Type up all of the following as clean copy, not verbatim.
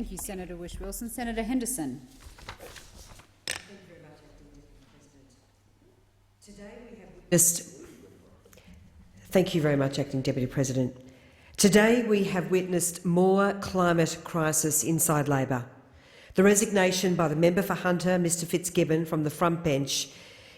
Thank you, Senator Whish-Wilson. Senator Henderson. Thank you very much, Thank you very much, Acting Deputy President. Today we have witnessed more climate crisis inside Labor. The resignation by the member for Hunter, Mr Fitzgibbon, from the front bench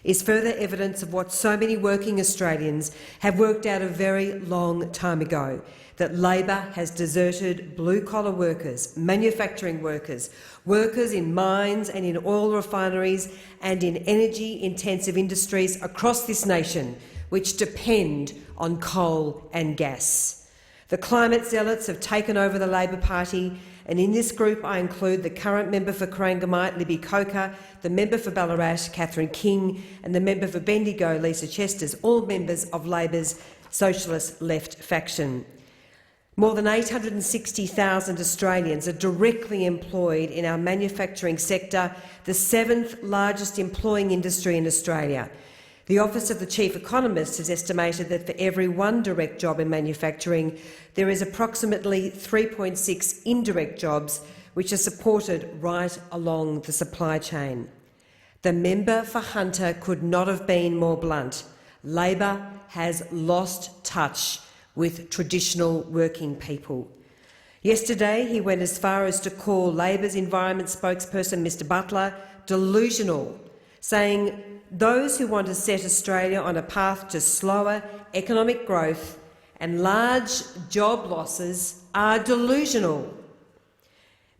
is further evidence of what so many working Australians have worked out a very long time ago, that Labor has deserted blue-collar workers, manufacturing workers, workers in mines and in oil refineries and in energy-intensive industries across this nation, which depend on coal and gas. The climate zealots have taken over the Labor Party, and in this group I include the current member for Corangamite, Libby Coker, the member for Ballarat, Catherine King, and the member for Bendigo, Lisa Chesters, all members of Labor's socialist left faction. More than 860,000 Australians are directly employed in our manufacturing sector, the 7th largest employing industry in Australia. The Office of the Chief Economist has estimated that for every one direct job in manufacturing, there is approximately 3.6 indirect jobs which are supported right along the supply chain. The member for Hunter could not have been more blunt. Labor has lost touch with traditional working people. Yesterday, he went as far as to call Labor's environment spokesperson, Mr Butler, delusional, saying those who want to set Australia on a path to slower economic growth and large job losses are delusional.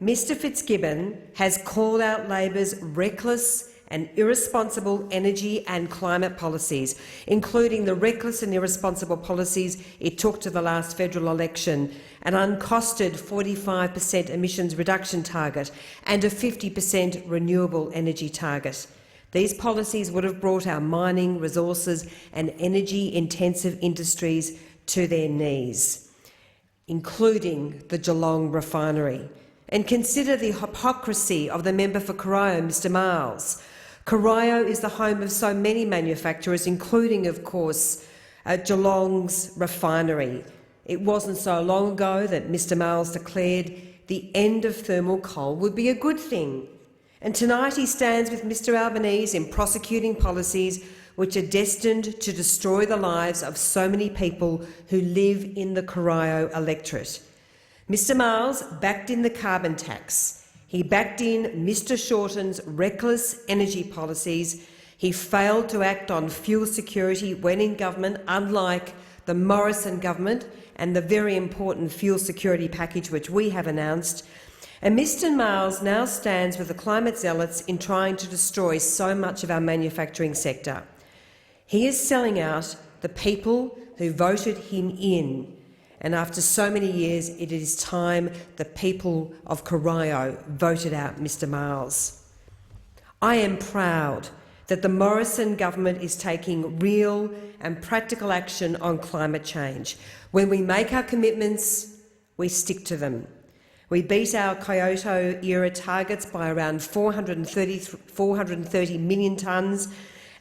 Mr Fitzgibbon has called out Labor's reckless and irresponsible energy and climate policies, including the reckless and irresponsible policies it took to the last federal election, an uncosted 45% emissions reduction target and a 50% renewable energy target. These policies would have brought our mining, resources and energy-intensive industries to their knees, including the Geelong refinery. And consider the hypocrisy of the member for Corio, Mr Miles. Corio is the home of so many manufacturers, including, of course, Geelong's refinery. It wasn't so long ago that Mr Miles declared the end of thermal coal would be a good thing. And tonight he stands with Mr Albanese in prosecuting policies which are destined to destroy the lives of so many people who live in the Corio electorate. Mr Miles backed in the carbon tax. He backed in Mr Shorten's reckless energy policies. He failed to act on fuel security when in government, unlike the Morrison government and the very important fuel security package which we have announced. And Mr Miles now stands with the climate zealots in trying to destroy so much of our manufacturing sector. He is selling out the people who voted him in. And after so many years, it is time the people of Corio voted out Mr Miles. I am proud that the Morrison government is taking real and practical action on climate change. When we make our commitments, we stick to them. We beat our Kyoto-era targets by around 430 million tonnes,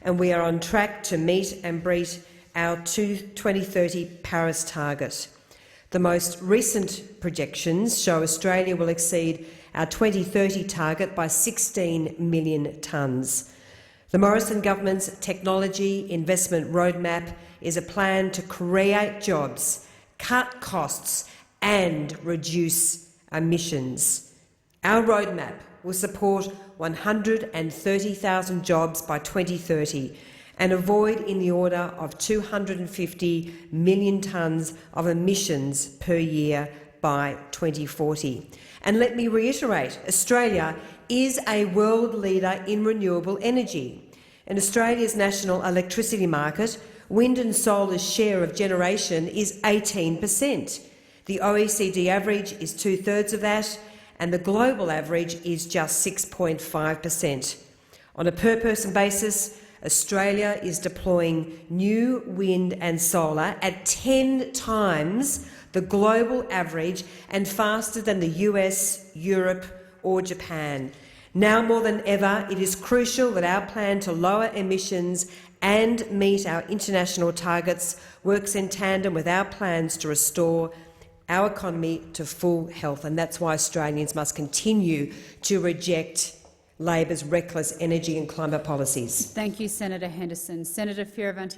and we are on track to meet and beat our 2030 Paris target. The most recent projections show Australia will exceed our 2030 target by 16 million tonnes. The Morrison government's technology investment roadmap is a plan to create jobs, cut costs and reduce emissions. Our roadmap will support 130,000 jobs by 2030 and avoid in the order of 250 million tonnes of emissions per year by 2040. And let me reiterate, Australia is a world leader in renewable energy. In Australia's national electricity market, wind and solar's share of generation is 18%. The OECD average is 2/3 of that, and the global average is just 6.5%. On a per-person basis, Australia is deploying new wind and solar at 10 times the global average and faster than the US, Europe or Japan. Now more than ever, it is crucial that our plan to lower emissions and meet our international targets works in tandem with our plans to restore our economy to full health, and that's why Australians must continue to reject Labor's reckless energy and climate policies. Thank you, Senator Henderson. Senator Fierravanti